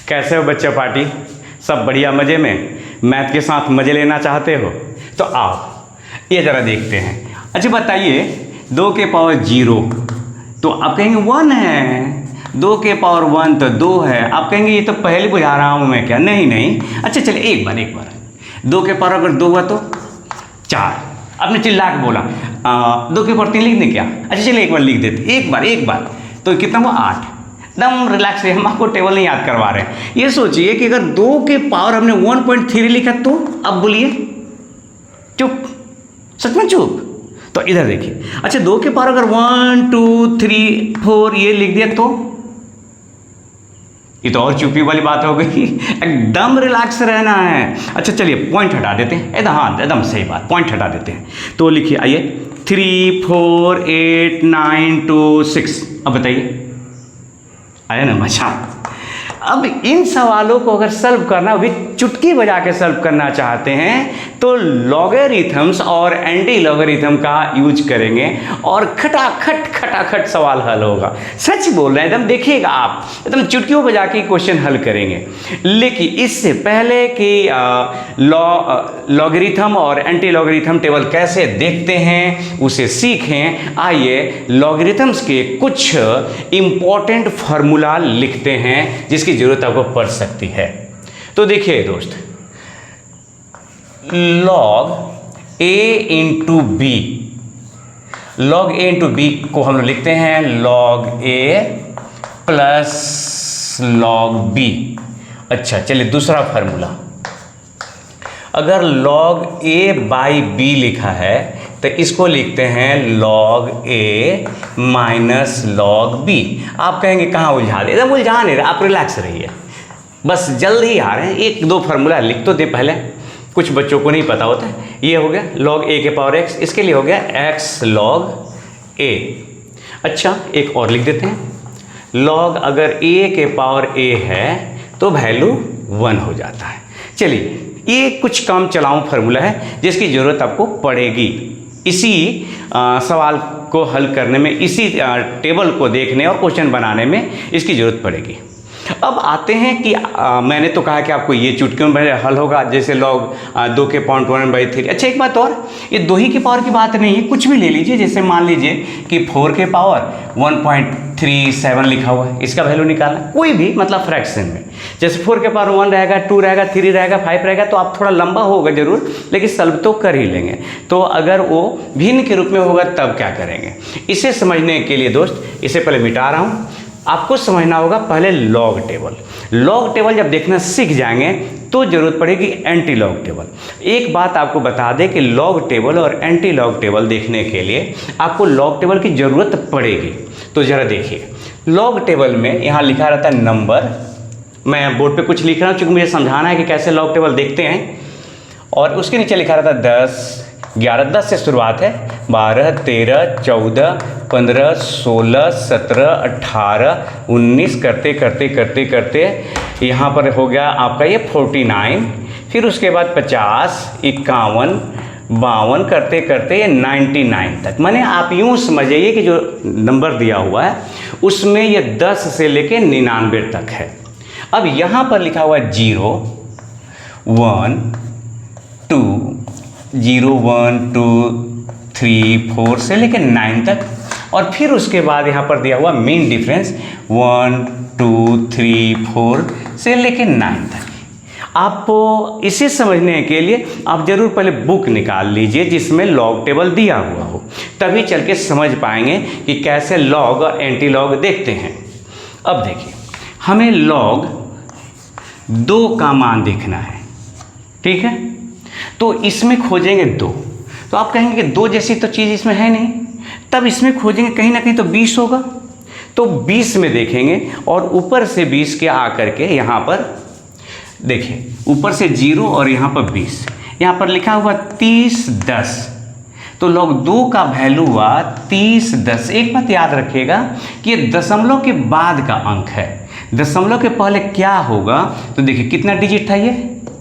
कैसे हो बच्चा पार्टी? सब बढ़िया मज़े में? मैथ के साथ मज़े लेना चाहते हो तो आओ ये ज़रा देखते हैं। अच्छा बताइए, 2 के पावर 0 तो आप कहेंगे 1 है, 2 के पावर 1 तो 2 है। आप कहेंगे ये तो पहले बुझा रहा हूँ मैं क्या? नहीं नहीं। अच्छा चलिए एक बार 2 के पावर अगर 2 हुआ तो 4। आपने चिल्ला के बोला 2 के पावर 3 लिख दें क्या? अच्छा चलिए एक बार लिख देते, एक बार तो कितना हुआ 8। एकदम रिलैक्स है, हम आपको टेबल नहीं याद करवा रहे हैं। ये सोचिए कि अगर 2 के पावर हमने 1.3 लिखा तो अब बोलिए चुप, सच में चुप। तो इधर देखिए, अच्छा 2 के पावर अगर 1 2 3 4 ये लिख दिया तो ये तो और चुप्पी वाली बात हो गई। एकदम रिलैक्स रहना है। अच्छा चलिए पॉइंट हटा देते हैं, एकदम हाँ एकदम सही बात, पॉइंट हटा देते हैं। तो लिखिए आइए 3 4 8 9 2 6। अब बताइए आया ना मजा? अब इन सवालों को अगर सॉल्व करना भी चुटकी बजा के सॉल्व करना चाहते हैं तो लॉगरिथम्स और एंटी लॉगरिथम का यूज करेंगे और खटाखट सवाल हल होगा। सच बोल रहे हैं, एकदम देखिएगा आप, एकदम चुटकियों बजा के क्वेश्चन हल करेंगे। लेकिन इससे पहले कि लॉगरिथम और एंटी लॉगरिथम टेबल कैसे देखते हैं उसे सीखें, आइए लॉगरिथम्स के कुछ इंपॉर्टेंट फार्मूला लिखते हैं जिसकी जरूरत आपको पड़ सकती है। तो देखिए दोस्त, log a into B, log a into B को हम लोग लिखते हैं log a plus log b। अच्छा चलिए दूसरा फार्मूला, अगर log a बाई b लिखा है तो इसको लिखते हैं log a minus log b। आप कहेंगे कहाँ उलझा दे? एकदम उलझा नहीं रहे, आप रिलैक्स रहिए, बस जल्द ही आ रहे हैं। 1-2 फार्मूला लिख तो दे पहले, कुछ बच्चों को नहीं पता होता है। ये हो गया log a के पावर x, इसके लिए हो गया x log a। अच्छा एक और लिख देते हैं, log अगर a के पावर a है तो वैल्यू 1 हो जाता है। चलिए ये कुछ काम चलाऊं फार्मूला है जिसकी ज़रूरत आपको पड़ेगी इसी सवाल को हल करने में, इसी टेबल को देखने और क्वेश्चन बनाने में इसकी ज़रूरत पड़ेगी। अब आते हैं कि मैंने तो कहा कि आपको ये चुटकियों में हल होगा, जैसे log 2 के पावर 1/3। अच्छा एक बात और, ये 2 ही के पावर की बात नहीं है, कुछ भी ले लीजिए। जैसे मान लीजिए कि 4 के पावर 1.37 लिखा हुआ है, इसका वैल्यू निकालना, कोई भी मतलब फ्रैक्शन में। जैसे 4 के पावर 1 रहेगा, 2 रहेगा, 3 रहेगा, 5 रहेगा, तो आप थोड़ा लंबा होगा जरूर, लेकिन सॉल्व तो कर ही लेंगे। तो अगर वो भिन्न के रूप में होगा तब क्या करेंगे? इसे समझने के लिए दोस्त, इसे पहले मिटा रहा हूँ, आपको समझना होगा पहले लॉग टेबल। लॉग टेबल जब देखना सीख जाएंगे तो जरूरत पड़ेगी एंटी लॉग टेबल। एक बात आपको बता दें कि लॉग टेबल और एंटी लॉग टेबल देखने के लिए आपको लॉग टेबल की ज़रूरत पड़ेगी। तो ज़रा देखिए, लॉग टेबल में यहाँ लिखा रहता है नंबर, मैं बोर्ड पे कुछ लिख रहा हूँ क्योंकि मुझे समझाना है कि कैसे लॉग टेबल देखते हैं। और उसके नीचे लिखा रहता है 10 11, 10 से शुरुआत है, 12 13 14 15 16 17 18 19 करते करते करते करते यहाँ पर हो गया आपका ये 49। फिर उसके बाद 50 51 52 करते करते ये 99 तक। माने आप यूँ समझिए कि जो नंबर दिया हुआ है उसमें ये 10 से लेके 99 तक है। अब यहाँ पर लिखा हुआ है 0 1 2 0 1 2 3 4 से लेकर 9 तक। और फिर उसके बाद यहाँ पर दिया हुआ मेन डिफरेंस 1 2 3 4 से लेकर 9 तक। आपको इसे समझने के लिए आप जरूर पहले बुक निकाल लीजिए जिसमें लॉग टेबल दिया हुआ हो, तभी चल के समझ पाएंगे कि कैसे लॉग और एंटी लॉग देखते हैं। अब देखिए, हमें लॉग 2 का मान देखना है, ठीक है? तो इसमें खोजेंगे 2, तो आप कहेंगे कि 2 जैसी तो चीज़ इसमें है नहीं, तब इसमें खोजेंगे कहीं ना कहीं तो 20 होगा, तो 20 में देखेंगे और ऊपर से 20 के आकर के यहाँ पर देखिए, ऊपर से 0 और यहाँ पर 20, यहाँ पर लिखा हुआ 30 10, तो log 2 का वैल्यू हुआ 30 10। एक बात याद रखिएगा कि ये दशमलव के बाद का अंक है, दशमलव के पहले क्या होगा? तो देखिए कितना डिजिट था ये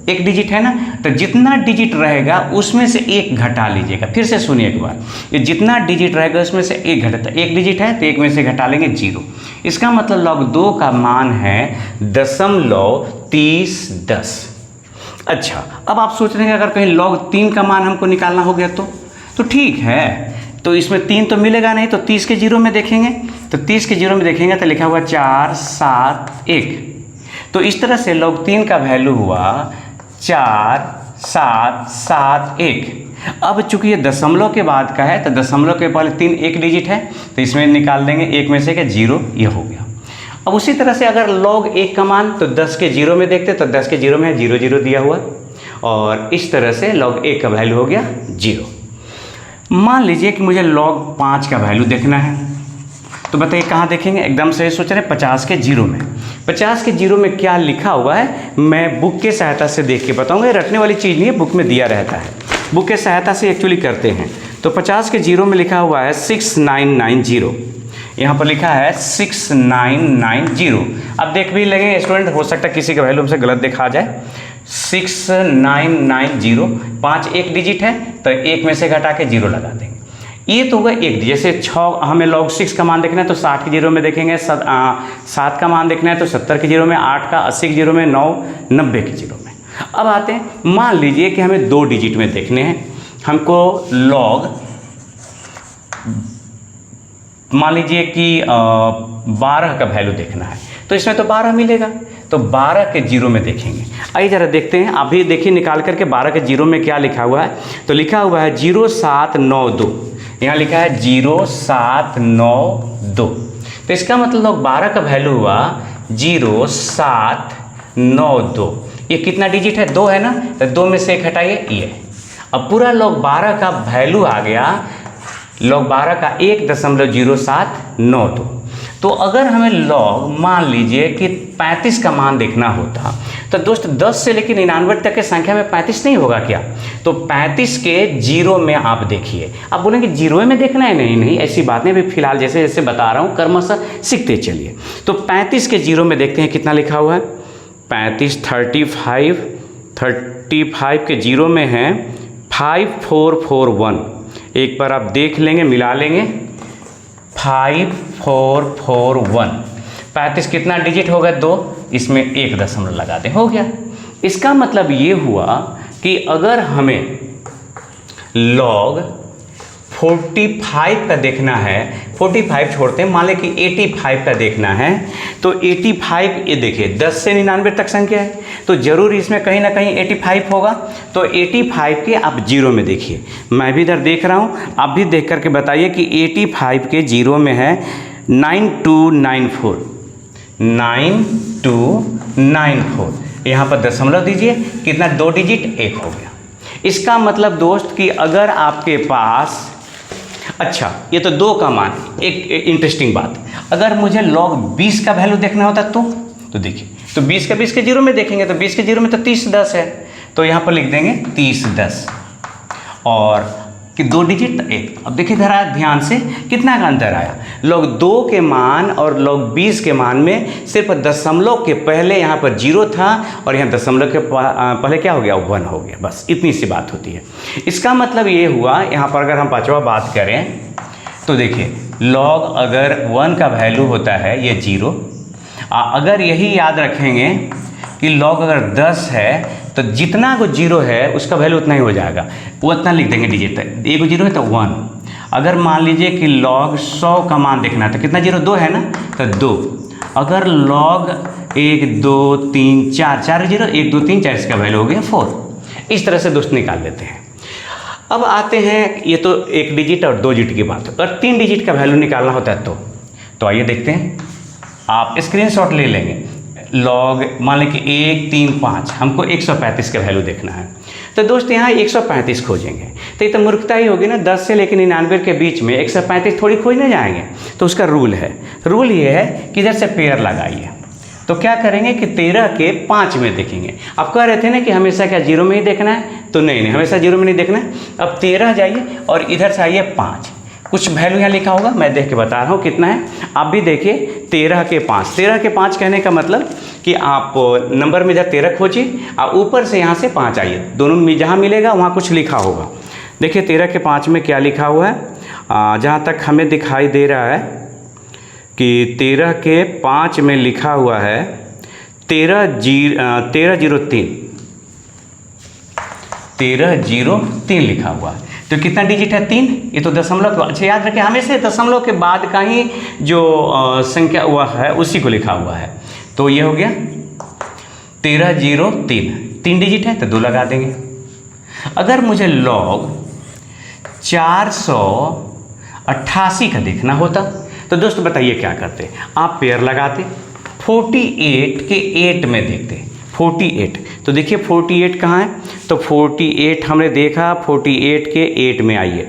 एक डिजिट है ना, तो जितना डिजिट रहेगा उसमें से एक घटा लीजिएगा। फिर से सुनिए एक बार, ये जितना डिजिट रहेगा उसमें से एक घटा, एक डिजिट है तो एक में से घटा लेंगे 0। इसका मतलब log 2 का मान है 0.3010। अच्छा, अब आप सोच रहे हैं अगर कहीं log 3 का मान हमको निकालना हो गया तो ठीक है, तो इसमें 3 तो मिलेगा नहीं, तो 30 के 0 में देखेंगे, तो 30 के 0 में देखेंगे तो लिखा हुआ 471। तो इस तरह से log 3 का वैल्यू हुआ 4771। अब चूंकि ये दशमलव के बाद का है तो दशमलव के पहले 3 एक डिजिट है, तो इसमें निकाल देंगे एक में से क्या 0, ये हो गया। अब उसी तरह से अगर log 1 का मान तो 10 के 0 में देखते तो 10 के 0 में 0 0 दिया हुआ, और इस तरह से log 1 का वैल्यू हो गया 0। मान लीजिए कि मुझे log 5 का वैल्यू देखना है, तो बताइए कहाँ देखेंगे? एकदम से सोच रहे हैं 50 के 0 में। 50 के 0 में क्या लिखा हुआ है मैं बुक के सहायता से देख के बताऊंगा, रटने वाली चीज़ नहीं है, बुक में दिया रहता है, बुक के सहायता से एक्चुअली करते हैं। तो 50 के 0 में लिखा हुआ है 6990, यहाँ पर लिखा है 6990। अब देख भी लगेंगे स्टूडेंट, हो सकता है किसी का वैल्यू हमसे गलत देखा जाए। 6990, 5 एक डिजिट है तो एक में से घटा के 0 लगा देंगे। ये तो होगा एक, जैसे 6 हमें log 6 का मान देखना है तो 60 के 0 में देखेंगे, 7 का मान देखना है तो 70 के 0 में, 8 का 80 के 0 में, 9 90 के 0 में। अब आते हैं, मान लीजिए कि हमें 2 डिजिट में देखने हैं, हमको log मान लीजिए कि 12 का वैल्यू देखना है, तो इसमें तो 12 मिलेगा, तो 12 के 0 में देखेंगे। आइए ज़रा देखते हैं, अभी देखिए निकाल करके 12 के 0 में क्या लिखा हुआ है। तो लिखा हुआ है 0792, यहाँ लिखा है 0792। तो इसका मतलब 12 का वैल्यू हुआ 0792। ये कितना डिजिट है? 2 है ना, तो 2 में से एक हटाइए ये। अब पूरा log 12 का वैल्यू आ गया, log 12 का 1.0792। तो अगर हमें log मान लीजिए कि 35 का मान देखना होता तो दोस्त 10 से लेकर 99 तक के संख्या में 35 नहीं होगा क्या? तो 35 के 0 में आप देखिए। आप बोलेंगे 0 में देखना है, नहीं ऐसी बात नहीं, अभी फिलहाल जैसे जैसे बता रहा हूँ क्रमशः सीखते चलिए। तो 35 के 0 में देखते हैं कितना लिखा हुआ है। 35 के 0 में है 5441। एक बार आप देख लेंगे, मिला लेंगे, 5441। 35 कितना डिजिट होगा? 2, इसमें 1 दशमलव लगा दें, हो गया। इसका मतलब ये हुआ कि अगर हमें log 45 का देखना है, 45 छोड़ते हैं, मान लें कि 85 का देखना है, तो 85 ये देखिए 10 से 99 तक संख्या है, तो जरूर इसमें कहीं ना कहीं 85 होगा। तो 85 के आप 0 में देखिए, मैं भी इधर देख रहा हूँ, आप भी देख करके बताइए कि 85 के 0 में है 9294। 9294, यहाँ पर दशमलव दीजिए, कितना? 2 डिजिट 1 हो गया। इसका मतलब दोस्त कि अगर आपके पास, अच्छा ये तो 2 का मान, एक इंटरेस्टिंग बात, अगर मुझे log 20 का वैल्यू देखना होता तो देखिए, तो 20 के 0 में देखेंगे, तो 20 के 0 में तो 3010 है, तो यहाँ पर लिख देंगे 3010 और कि 2 डिजिट 1। अब देखिए जरा ध्यान से कितना का अंतर आया। log 2 के मान और log 20 के मान में सिर्फ दशमलव के पहले यहाँ पर 0 था और यहाँ दशमलव के पहले क्या हो गया? 1 हो गया, बस इतनी सी बात होती है। इसका मतलब ये हुआ, यहाँ पर अगर हम 5वां बात करें तो देखिए log अगर 1 का वैल्यू होता है ये 0, अगर यही याद रखेंगे कि log अगर 10 है तो जितना को 0 है उसका वैल्यू उतना ही हो जाएगा, वो उतना लिख देंगे डिजिट। 1 0 है तो 1। अगर मान लीजिए कि log 100 का मान देखना है तो कितना 0? 2 है ना, तो 2। अगर log 1 2 3 4 0 1 2 3 4, इसका वैल्यू हो गया 4। इस तरह से दोस्त निकाल लेते हैं। अब आते हैं, ये तो 1 डिजिट और 2 डिजिट की बात है, और 3 डिजिट का वैल्यू निकालना होता है तो आइए देखते हैं। आप स्क्रीनशॉट ले लेंगे। log मान लें कि 1 3 5, हमको 135 का वैल्यू देखना है, तो दोस्त यहाँ 135 खोजेंगे, तो ये तो मूर्खता ही होगी ना। 10 से लेकर 99 के बीच में 135 थोड़ी खोजने जाएंगे। तो उसका रूल ये है कि इधर से पेयर लगाइए। तो क्या करेंगे कि 13 के 5 में देखेंगे। आप कह रहे थे ना कि हमेशा क्या 0 में ही देखना है, तो नहीं हमेशा 0 में नहीं देखना है। अब 13 जाइए और इधर से आइए 5। कुछ वैल्यू यहाँ लिखा होगा, मैं देख के बता रहा हूँ कितना है। आप भी देखिए 13 के 5, 13 के 5 कहने का मतलब कि आप नंबर में इधर 13 खोजिए और ऊपर से यहाँ से 5 आइए, दोनों में जहाँ मिलेगा वहाँ कुछ लिखा होगा। देखिए 13 के 5 में क्या लिखा हुआ है, जहाँ तक हमें दिखाई दे रहा है कि 13 के 5 में लिखा हुआ है 1303 लिखा हुआ है। तो कितना डिजिट है, 3। ये तो दशमलव, अच्छा याद रखें हमेशा दशमलव के बाद का ही जो संख्या हुआ है उसी को लिखा हुआ है। तो ये हो गया 1303, 3 डिजिट है तो 2 लगा देंगे। अगर मुझे log 488 का देखना होता तो दोस्त बताइए क्या करते, आप पेयर लगाते, 48 के 8 में देखते, 48। तो देखिए 48 कहाँ है, तो 48 हमने देखा 48 के 8 में आइए।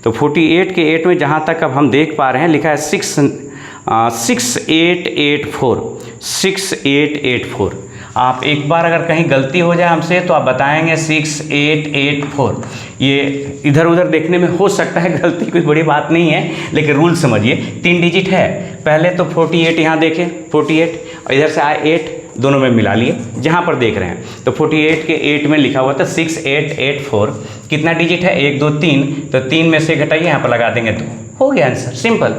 तो 48 के 8 में जहाँ तक अब हम देख पा रहे हैं लिखा है 6884। आप एक बार अगर कहीं गलती हो जाए हमसे तो आप बताएंगे 6884। ये इधर उधर देखने में हो सकता है गलती, कोई बड़ी बात नहीं है, लेकिन रूल समझिए। 3 डिजिट है, पहले तो 48 यहाँ देखें 48 और इधर से आए 8, दोनों में मिला लिए जहाँ पर देख रहे हैं। तो 48 के 8 में लिखा हुआ था 6884। कितना डिजिट है, 1 2 3, तो 3 में से घटाइए, यहाँ पर लगा देंगे 2, हो गया आंसर। सिंपल।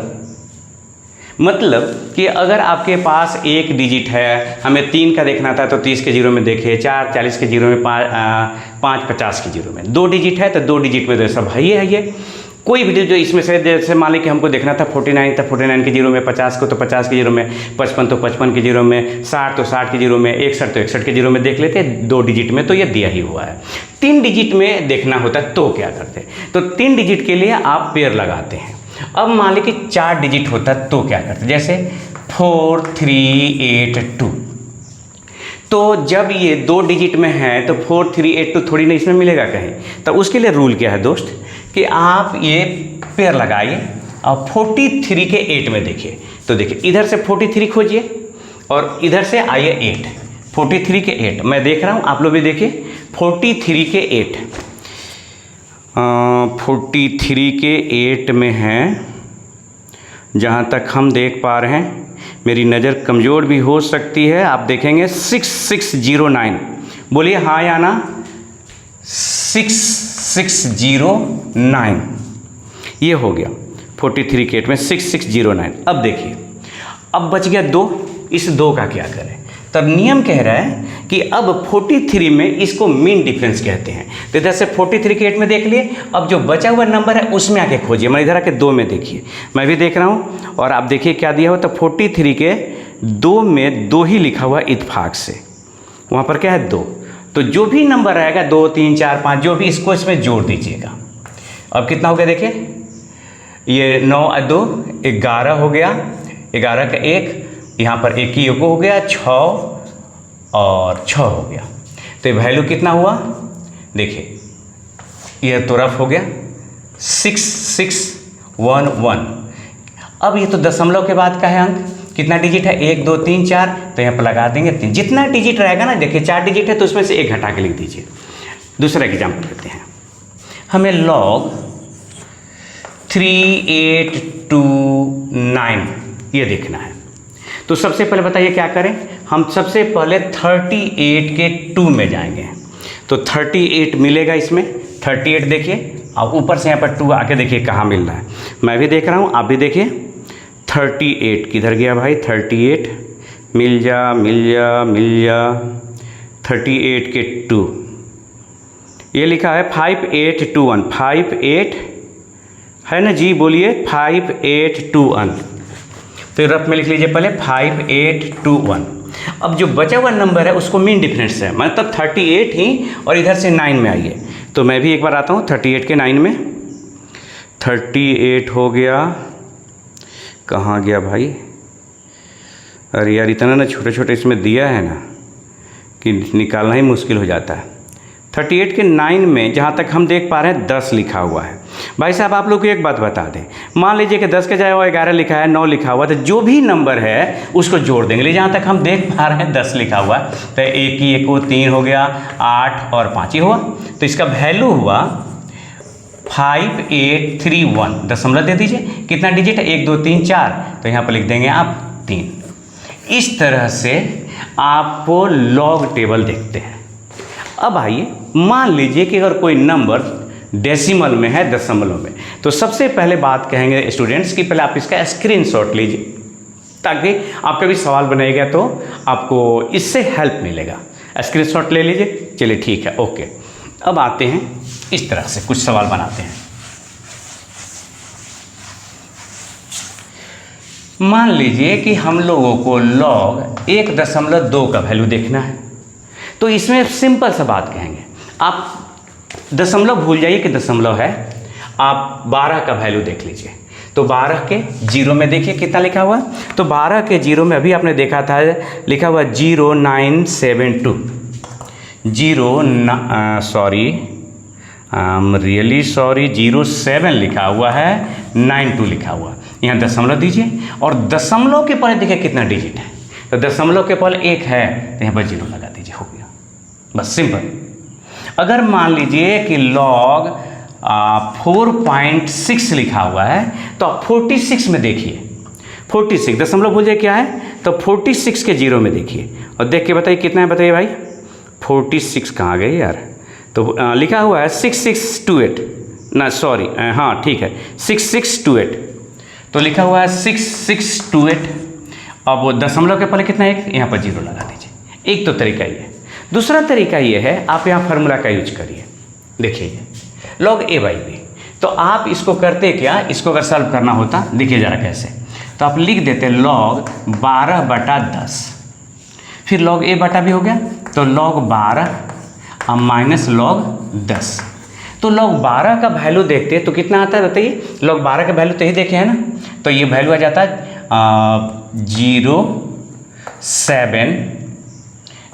मतलब कि अगर आपके पास एक डिजिट है, हमें 3 का देखना था तो 30 के 0 में देखिए, 4 40 के 0 में, 5 50 के 0 में। 2 डिजिट है तो 2 डिजिट में तो सब है ये। कोई भी जो इसमें से, जैसे मान लीजिए कि हमको देखना था 49 था 49 के 0 में, 50 को तो 50 के 0 में, 55 तो 55 के 0 में, 60 तो 60 के 0 में, 61 तो 61 के 0 में देख लेते। 2 डिजिट में तो ये दिया ही हुआ है। 3 डिजिट में देखना होता तो क्या करते, तो 3 डिजिट के लिए आप पेयर लगाते हैं। अब मान लीजिए कि 4 डिजिट होता तो क्या करते, जैसे 4382। तो जब ये 2 डिजिट में है तो 4382 थोड़ी ना इसमें मिलेगा कहीं, तो उसके लिए रूल क्या है दोस्त कि आप ये पेयर लगाइए और 43 के 8 में देखिए। तो देखिए इधर से 43 खोजिए और इधर से आइए 8, 43 के 8 मैं देख रहा हूँ, आप लोग भी देखिए 43 के 8, 43 के 8 में है, जहाँ तक हम देख पा रहे हैं। मेरी नज़र कमज़ोर भी हो सकती है, आप देखेंगे 6609। बोलिए हाँ या ना, 6609 ये हो गया 43 के 8 में 6609। अब देखिए, अब बच गया 2, इस 2 का क्या करें। तब नियम कह रहा है कि अब 43 में इसको मीन डिफरेंस कहते हैं। तो इधर से 43 के 8 में देख लिए, अब जो बचा हुआ नंबर है उसमें आके खोजिए। मैं इधर आके 2 में देखिए, मैं भी देख रहा हूँ और आप देखिए क्या दिया हुआ। तो 43 के 2 में 2 ही लिखा हुआ इत्तेफाक से, वहाँ पर क्या है 2। तो जो भी नंबर आएगा 2 3 4 5 जो भी, इसको इसमें जोड़ दीजिएगा। अब कितना हो गया देखिए, ये 9 और 2 11 हो गया, 11 का 1, यहाँ पर 1 ही हो गया, 6 और 6 हो गया। तो ये वैल्यू कितना हुआ देखिए, ये तो रफ हो गया 6611। अब ये तो दशमलव के बाद का है अंक, कितना डिजिट है 1 2 3 4, तो यहाँ पर लगा देंगे 3। जितना डिजिट रहेगा ना, देखिए 4 डिजिट है तो उसमें से 1 घटा के लिख दीजिए। दूसरा एग्जाम्पल लेते हैं, हमें log 3829 ये देखना है। तो सबसे पहले बताइए क्या करें, हम सबसे पहले 38 के 2 में जाएंगे। तो 38 मिलेगा इसमें, 38 देखिए, और ऊपर से यहाँ पर 2 आके देखिए कहाँ मिल रहा है। मैं भी देख रहा हूँ, आप भी देखिए 38 किधर गया भाई, 38 मिल जा 38 के 2 ये लिखा है 5821, 58 है ना जी, बोलिए 5821। तो रफ में लिख लीजिए पहले 5821। अब जो बचा हुआ नंबर है उसको मीन डिफरेंस है, मतलब 38 ही, और इधर से 9 में आइए। तो मैं भी एक बार आता हूँ 38 के 9 में, 38 हो गया, कहाँ गया भाई, अरे यार इतना ना छोटे छोटे इसमें दिया है ना कि निकालना ही मुश्किल हो जाता है। 38 के 9 में जहाँ तक हम देख पा रहे हैं 10 लिखा हुआ है। भाई साहब आप लोग को एक बात बता दें, मान लीजिए कि 10 के जाए वो 11 लिखा है, 9 लिखा हुआ, तो जो भी नंबर है उसको जोड़ देंगे। जहाँ तक हम देख पा रहे हैं 10 लिखा हुआ है, तो 1 की 1 को 3 हो गया, 8 और 5 ही हुआ। तो इसका वैल्यू हुआ 5831 दशमलव दे दीजिए, कितना डिजिट है 1 2 3 4, तो यहाँ पर लिख देंगे आप 3। इस तरह से आपको लॉग टेबल देखते हैं। अब आइए मान लीजिए कि अगर कोई नंबर डेसिमल में है, दशमलव में, तो सबसे पहले बात कहेंगे स्टूडेंट्स कि पहले आप इसका स्क्रीनशॉट लीजिए, ताकि आपका भी सवाल बनेगा तो आपको इससे हेल्प मिलेगा। स्क्रीनशॉट ले लीजिए, चलिए ठीक है, ओके। अब आते हैं इस तरह से कुछ सवाल बनाते हैं। मान लीजिए कि हम लोगों को log 1.2 का वैल्यू देखना है, तो इसमें सिंपल सा बात कहेंगे, आप दशमलव भूल जाइए कि दशमलव है, आप 12 का वैल्यू देख लीजिए। तो 12 के जीरो में देखिए कितना लिखा हुआ है, तो 12 के जीरो में अभी आपने देखा था लिखा हुआ 0972 07 लिखा हुआ है, 92 लिखा हुआ। यहाँ दशमलव दीजिए और दशमलव के पहले देखिए कितना डिजिट है, तो दशमलव के पहले 1 है तो यहाँ पर 0 लगा दीजिए, हो गया, बस सिंपल। अगर मान लीजिए कि log 4.6 लिखा हुआ है, तो आप 46 में देखिए, 46 दशमलव भूल जाए क्या है, तो 46 के जीरो में देखिए और देख के बताइए कितना है, बताइए भाई 46 कहाँ गए यार, तो लिखा हुआ है 6628 ना, सॉरी हाँ ठीक है 6628, तो लिखा हुआ है 6628। अब वो दशमलव के पहले कितना है, यहाँ पर 0 लगा दीजिए। एक तो तरीका ये है। दूसरा तरीका ये है, आप यहाँ फार्मूला का यूज करिए, देखिए log a/b। तो आप इसको करते क्या, इसको अगर सॉल्व करना होता, देखिए जरा कैसे, तो आप लिख देते log 12/10, फिर log a/b हो गया, तो log 12 और माइनस log 10। तो log 12 का वैल्यू देखते हैं तो कितना आता है बताइए, log 12 का वैल्यू तो यही देखे है ना, तो ये वैल्यू आ जाता है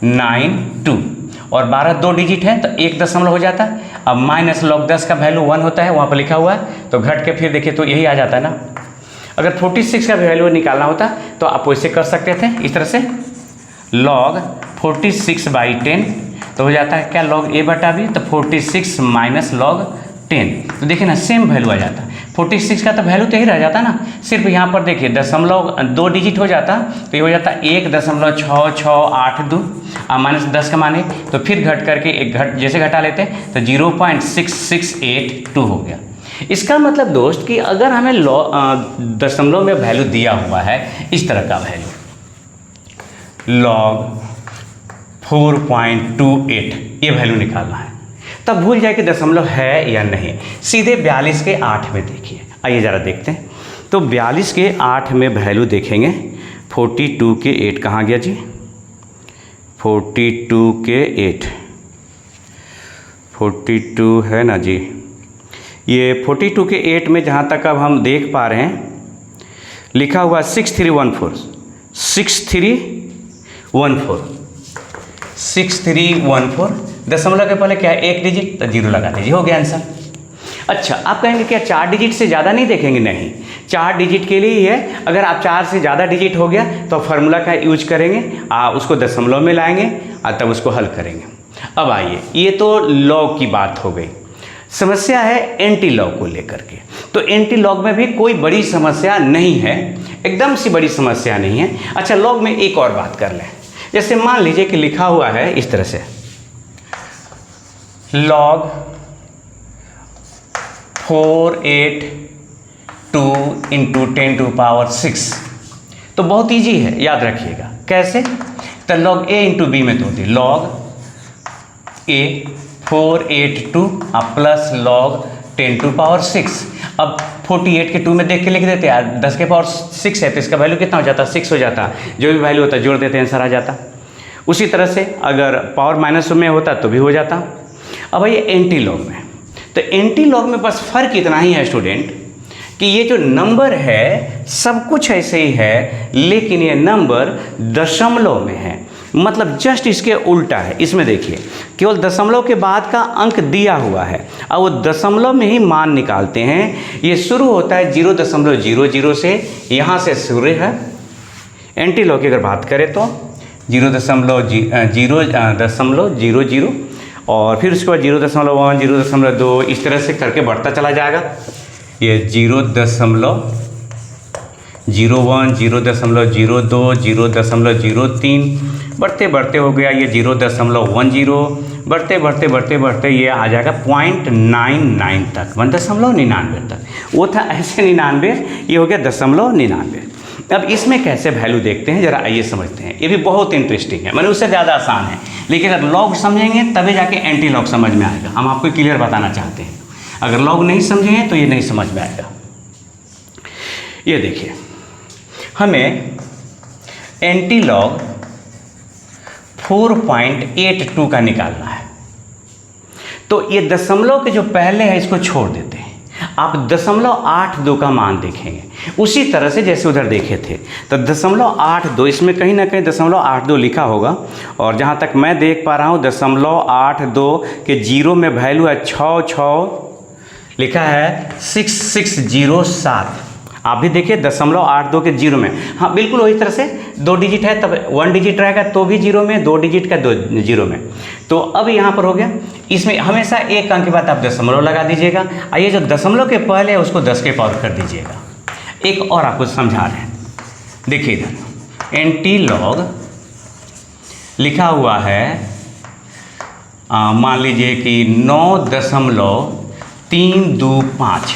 0792 और 12 2 डिजिट है तो 1 दशमलव हो जाता है। अब माइनस log 10 का वैल्यू 1 होता है, वहाँ पर लिखा हुआ है, तो घट के फिर देखिए तो यही आ जाता है ना। अगर 46 का वैल्यू निकालना होता तो आप वैसे कर सकते थे इस तरह से, log 46/10 तो हो जाता है क्या log a/b, तो 46 माइनस log 10, तो देखिए ना सेम वैल्यू आ जाता है। 46 का तो वैल्यू तो यही रह जाता ना, सिर्फ यहाँ पर देखिए दशमलव 2 डिजिट हो जाता, तो ये हो जाता 1.6682 माइनस 10 का माने, तो फिर घट करके एक जैसे घटा लेते हैं तो 0.6682 हो गया। इसका मतलब दोस्त कि अगर हमें दशमलव में वैल्यू दिया हुआ है इस तरह का वैल्यू log 4.28, ये वैल्यू निकालना है, तब भूल जाए कि दशमलव है या नहीं, सीधे 42 के 8 में देखिए। आइए ज़रा देखते हैं, तो 42 के 8 में वैल्यू देखेंगे, 42 के 8 कहाँ गया जी, 42 के 8, 42 है ना जी, ये 42 के 8 में जहाँ तक अब हम देख पा रहे हैं लिखा हुआ 6314 दशमलव के पहले क्या है 1 डिजिट, तो 0 लगा दीजिए, हो गया आंसर। अच्छा, आप कहेंगे क्या 4 डिजिट से ज़्यादा नहीं देखेंगे, नहीं, 4 डिजिट के लिए ही है। अगर आप 4 से ज़्यादा डिजिट हो गया तो फार्मूला का यूज करेंगे, उसको दशमलव में लाएंगे और तब उसको हल करेंगे। अब आइए, ये तो लॉग की बात हो गई, समस्या है एंटी लॉग को लेकर के। तो एंटी लॉग में भी कोई बड़ी समस्या नहीं है, एकदम सी बड़ी समस्या नहीं है। अच्छा, लॉग में एक और बात कर लें, जैसे मान लीजिए कि लिखा हुआ है इस तरह से log 482 × 10⁶, तो बहुत इजी है, याद रखिएगा कैसे, तो log a × b में तो होती है log a 482 प्लस log 10⁶। अब 48 के 2 में देख के लिख देते हैं, 10⁶ है तो इसका वैल्यू कितना हो जाता है, 6 हो जाता, जो भी वैल्यू होता जोड़ देते हैं, आंसर आ जाता। उसी तरह से अगर पावर माइनस में होता तो भी हो जाता। अब ये एंटी लॉग में, तो एंटी लॉग में बस फर्क इतना ही है स्टूडेंट कि ये जो नंबर है सब कुछ ऐसे ही है, लेकिन ये नंबर दशमलव में है, मतलब जस्ट इसके उल्टा है। इसमें देखिए केवल दशमलव के बाद का अंक दिया हुआ है और वो दशमलव में ही मान निकालते हैं। ये शुरू होता है 0.00 से, यहाँ से शुरू है। एंटी लॉग की अगर बात करें तो 0.00 और फिर उसके बाद 0.1, 0.2 इस तरह से करके बढ़ता चला जाएगा। ये 0.01, 0.02, 0.03 बढ़ते बढ़ते हो गया ये 0.10, बढ़ते बढ़ते बढ़ते बढ़ते ये आ जाएगा 0.99 तक, 1.99 तक। वो था ऐसे 99, ये हो गया 0.99। अब इसमें कैसे वैल्यू देखते हैं, जरा आइए समझते हैं। ये भी बहुत इंटरेस्टिंग है, मैंने उससे ज़्यादा आसान है, लेकिन अगर लॉग समझेंगे तभी जाके एंटी लॉग समझ में आएगा। हम आपको क्लियर बताना चाहते हैं, अगर लॉग नहीं समझेंगे तो ये नहीं समझ में आएगा। ये देखिए, हमें एंटी लॉग 4.82 का निकालना है। तो ये दशमलव के जो पहले है इसको छोड़ देते हैं, आप 0.82 का मान देखेंगे उसी तरह से जैसे उधर देखे थे। तो 0.82, इसमें कहीं ना कहीं 0.82 लिखा होगा, और जहाँ तक मैं देख पा रहा हूँ 0.82 के जीरो में वैल्यू है 6 लिखा है 6607। आप भी देखिए 0.82 के जीरो में, हाँ बिल्कुल वही तरह से 2 डिजिट है तब 1 डिजिट रहेगा तो भी जीरो में, 2 डिजिट का 2 जीरो में। तो अब यहाँ पर हो गया, इसमें हमेशा एक अंक के बाद आप दशमलव लगा दीजिएगा। आइए जो दशमलव के पहले है उसको 10 के पावर कर दीजिएगा। एक और आपको समझा रहे हैं, देखिए इधर एंटी लॉग लिखा हुआ है, मान लीजिए कि 9.325।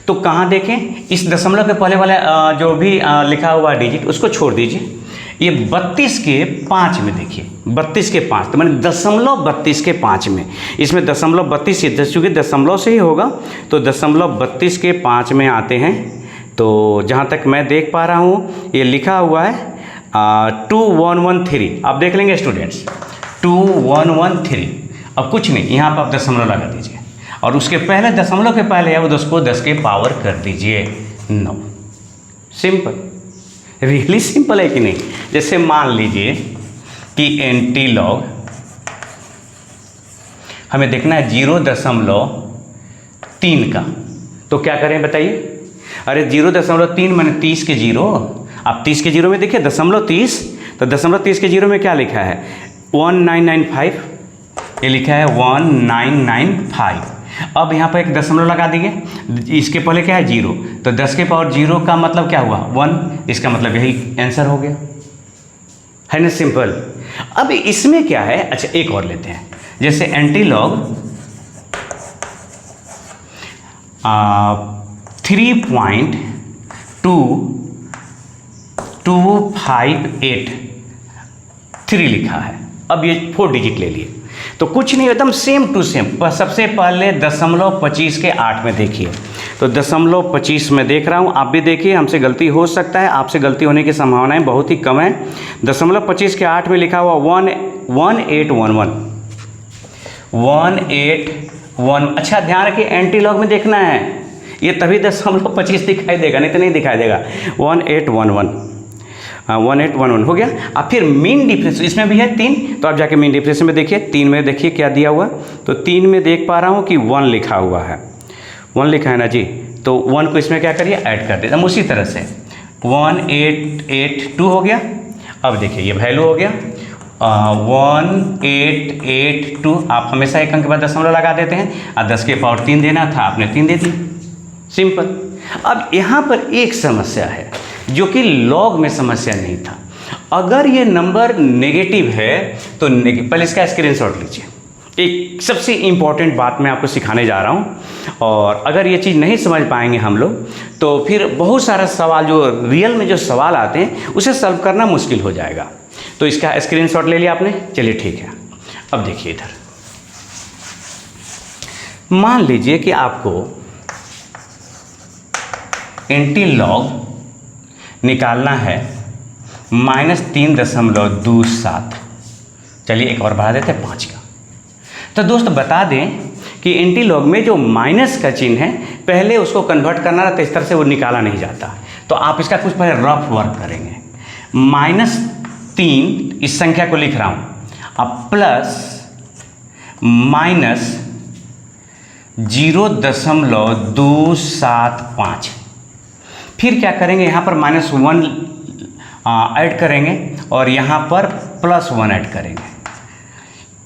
तो कहाँ देखें, इस दशमलव के पहले वाले जो भी लिखा हुआ डिजिट उसको छोड़ दीजिए। ये 32 के 5 में देखिए, 32 के 5 तो मैंने 0.32 के 5 में, इसमें 0.32 चूँकि दशमलव से ही होगा तो 0.32 के 5 में आते हैं। तो जहाँ तक मैं देख पा रहा हूँ ये लिखा हुआ है 2113। आप देख लेंगे स्टूडेंट्स, 2113। अब कुछ नहीं, यहाँ पर आप दशमलव लगा दीजिए और उसके पहले दशमलव के पहले है वो उसको 10 के पावर कर दीजिए 9। सिंपल, रियली सिंपल है कि नहीं। जैसे मान लीजिए कि एंटी लॉग हमें देखना है 0.3 का, तो क्या करें बताइए। अरे 0.3 मैंने 30 के जीरो, आप 30 के जीरो में देखिए 0.30, तो 0.30 के जीरो में क्या लिखा है 1995, ये लिखा है 1995। अब यहाँ पर एक दशमलव लगा दीजिए, इसके पहले क्या है 0, तो 10 के पावर 0 का मतलब क्या हुआ 1, इसका मतलब यही आंसर हो गया, है ना, सिंपल। अब इसमें क्या है, अच्छा एक और लेते हैं, जैसे एंटी लॉग 3.2258 लिखा है। अब ये 4 डिजिट ले लिए, तो कुछ नहीं, एकदम सेम टू सेम। सबसे पहले 0.25 के 8 में देखिए, तो 0.25 में देख रहा हूँ, आप भी देखिए, हमसे गलती हो सकता है, आपसे गलती होने की संभावनाएं बहुत ही कम है। 0.25 के 8 में लिखा हुआ 181। अच्छा ध्यान रखिए, एंटी लॉग में देखना है, ये तभी 0.25 दिखाई देगा, नहीं तो नहीं दिखाई देगा। 1811 हो गया। अब फिर मीन डिफरेंस, इसमें भी है 3, तो आप जाके मीन डिफरेंस में देखिए, 3 में देखिए क्या दिया हुआ, तो 3 में देख पा रहा हूँ कि 1 लिखा हुआ है, 1 लिखा है ना जी, तो 1 को इसमें क्या करिए ऐड कर देते हम उसी तरह से। 1882 हो गया। अब देखिए ये वैल्यू हो गया 1882। आप हमेशा एक अंक के बाद दशमलव लगा देते हैं, और 10 के पावर 3 देना था, आपने 3 दे दी, सिंपल। अब यहाँ पर एक समस्या है जो कि लॉग में समस्या नहीं था। अगर ये नंबर नेगेटिव है तो पहले इसका स्क्रीनशॉट लीजिए। एक सबसे इम्पॉर्टेंट बात मैं आपको सिखाने जा रहा हूँ, और अगर ये चीज़ नहीं समझ पाएंगे हम लोग तो फिर बहुत सारा सवाल जो रियल में जो सवाल आते हैं उसे सॉल्व करना मुश्किल हो जाएगा। तो इसका स्क्रीनशॉट ले लिया आपने, चलिए ठीक है। अब देखिए इधर, मान लीजिए कि आपको एंटी लॉग निकालना है -3.27। चलिए एक और बढ़ा देते हैं 5 का। तो दोस्त बता दें कि एंटी लॉग में जो माइनस का चिन्ह है पहले उसको कन्वर्ट करना रहता है, इस तरह से वो निकाला नहीं जाता। तो आप इसका कुछ पहले रफ वर्क करेंगे। -3 इस संख्या को लिख रहा हूँ, अब प्लस माइनस 0.275। फिर क्या करेंगे, यहाँ पर -1 ऐड करेंगे और यहाँ पर +1 ऐड करेंगे।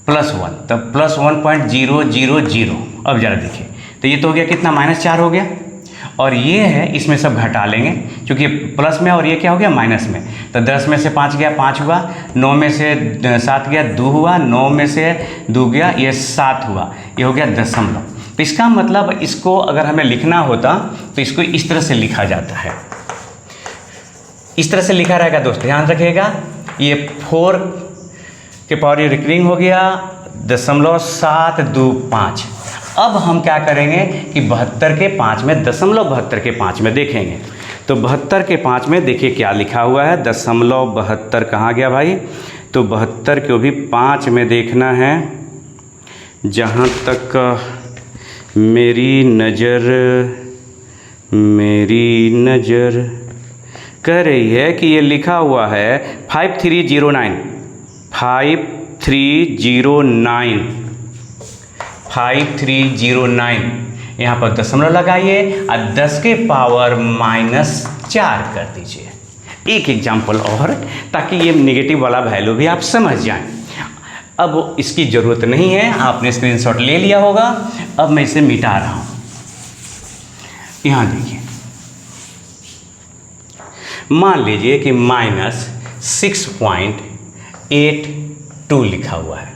+1, तब +1.000। अब जरा देखिए, तो ये तो हो गया कितना, -4 हो गया, और ये है इसमें सब घटा लेंगे क्योंकि प्लस में और ये क्या हो गया माइनस में। तो 10 में से 5 गया 5 हुआ, 9 में से 7 गया 2 हुआ, 9 में से 2 गया ये 7 हुआ, ये हो गया दशमलव। तो इसका मतलब इसको अगर हमें लिखना होता तो इसको इस तरह से लिखा जाता है, इस तरह से लिखा रहेगा दोस्त, ध्यान रखिएगा। ये 4 के पावर ये रिकरिंग हो गया 0.725। अब हम क्या करेंगे कि 72 के 5 में 0.72 के 5 में देखेंगे। तो 72 के 5 में देखिए क्या लिखा हुआ है, 0.72 कहाँ गया भाई, तो 72 को भी 5 में देखना है। जहाँ तक मेरी नज़र कह रही है कि ये लिखा हुआ है 5309 यहाँ पर दशमलव लगाइए और 10 के पावर -4 कर दीजिए। एक एग्जाम्पल और, ताकि ये नेगेटिव वाला वैल्यू भी आप समझ जाएं। अब इसकी ज़रूरत नहीं है, आपने स्क्रीनशॉट ले लिया होगा। अब मैं इसे मिटा रहा हूँ। यहाँ देखिए, मान लीजिए कि -6.82 लिखा हुआ है,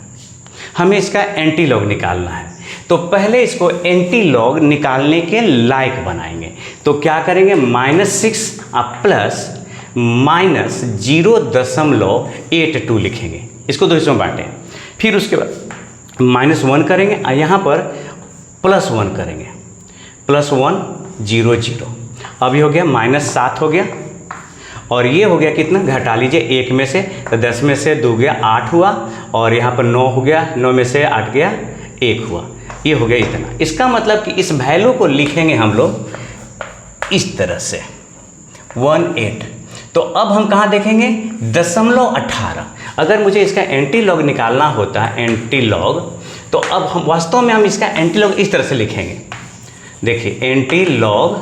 हमें इसका एंटी लॉग निकालना है। तो पहले इसको एंटी लॉग निकालने के लायक बनाएंगे। तो क्या करेंगे, -6 प्लस -0.82 लिखेंगे, इसको 2 हिस्सों में बांटें। फिर उसके बाद -1 करेंगे और यहाँ पर +1 करेंगे, +100। अब ये हो गया -7 हो गया, और ये हो गया कितना, घटा लीजिए 1 में से, तो 10 में से 2 गया 8 हुआ, और यहाँ पर 9 हो गया, 9 में से 8 गया 1 हुआ, ये हो गया इतना। इसका मतलब कि इस वैल्यू को लिखेंगे हम लोग इस तरह से 18। तो अब हम कहाँ देखेंगे, 0.18। अगर मुझे इसका एंटी लॉग निकालना होता है, एंटी लॉग, तो अब हम वास्तव में हम इसका एंटी लॉग इस तरह से लिखेंगे। देखिए एंटी लॉग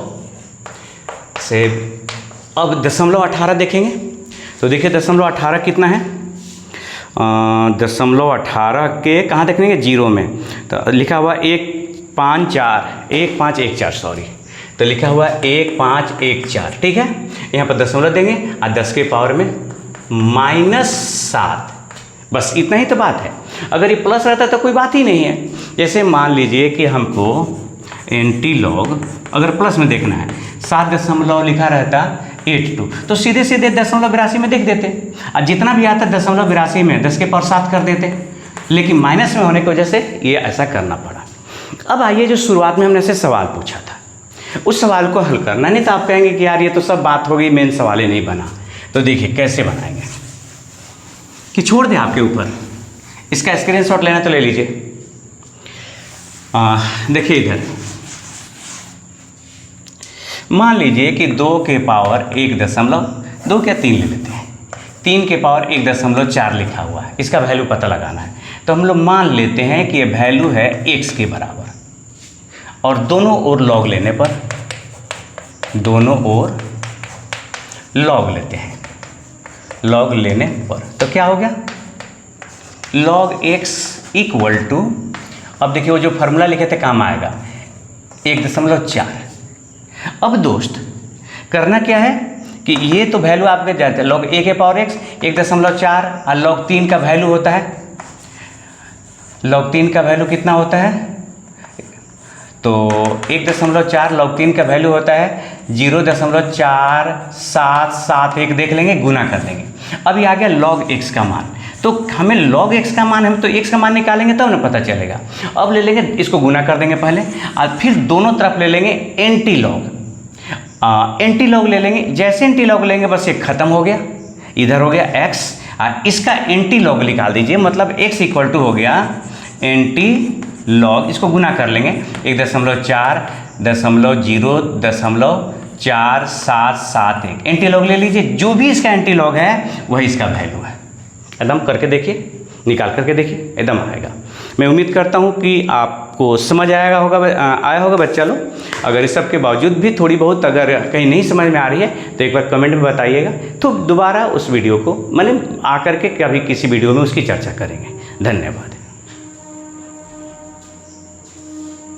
से अब 0.18 देखेंगे, तो देखिए 0.18 कितना है, 0.18 के कहाँ देखेंगे, 0 में, तो लिखा हुआ 1514 सॉरी, तो लिखा हुआ 1514, ठीक है। यहाँ पर दशमलव देंगे और 10 के पावर में -7, बस इतना ही तो बात है। अगर ये प्लस रहता तो कोई बात ही नहीं है। जैसे मान लीजिए कि हमको एंटी लॉग अगर प्लस में देखना है, 7 लिखा रहता 82, तो सीधे सीधे 0.82 में देख देते, और जितना भी आता 0.82 में 10 के पावर 7 कर देते, लेकिन माइनस में होने की वजह से ये ऐसा करना पड़ा। अब आइए, जो शुरुआत में हमने ऐसे सवाल पूछा था, उस सवाल को हल करना। नहीं तो आप कहेंगे कि यार ये तो सब बात हो गई, मेन सवाल ही नहीं बना। तो देखिए कैसे बनाएंगे, कि छोड़ दें आपके ऊपर, इसका स्क्रीनशॉट लेना तो ले लीजिए। देखिए इधर मान लीजिए कि 2 के पावर 1.2 क्या 3 ले लेते हैं, 3 के पावर 1.4 लिखा हुआ है, इसका वैल्यू पता लगाना है। तो हम लोग मान लेते हैं कि ये वैल्यू है x के बराबर, और दोनों ओर लॉग लेने पर, दोनों ओर लॉग लेते हैं, लॉग लेने पर तो क्या हो गया, log x इक्वल टू, अब देखिए वो जो फार्मूला लिखे थे काम आएगा 1.4। अब दोस्त करना क्या है कि ये तो वैल्यू आपके जाते हैं, log a के पावर x 1.4, और log 3 का वैल्यू होता है, log 3 का वैल्यू कितना होता है, तो 1.4 log 3 का वैल्यू होता है 0.4771, देख लेंगे, गुना कर देंगे। अभी आ गया log x का मान, तो हमें log x का मान, हम तो x का मान निकालेंगे तब ना पता चलेगा। अब ले लेंगे, इसको गुना कर देंगे पहले, और फिर दोनों तरफ ले लेंगे एंटी लॉग, एंटी लॉग ले लेंगे। जैसे एंटी लॉग लेंगे बस ये खत्म हो गया, इधर हो गया x, और इसका एंटी लॉग निकाल दीजिए, मतलब x इक्वल टू हो गया एंटी लॉग, इसको गुना कर लेंगे 1.4 एंटी लॉग ले लीजिए, जो भी इसका एंटी लॉग है वही इसका वैल्यू है। एकदम करके देखिए, निकाल करके देखिए, एकदम आएगा। मैं उम्मीद करता हूँ कि आपको समझ आया होगा बच्चा लोग। अगर इस सब के बावजूद भी थोड़ी बहुत अगर कहीं नहीं समझ में आ रही है तो एक बार कमेंट में बताइएगा, तो दोबारा उस वीडियो को आकर के कभी किसी वीडियो में उसकी चर्चा करेंगे। धन्यवाद।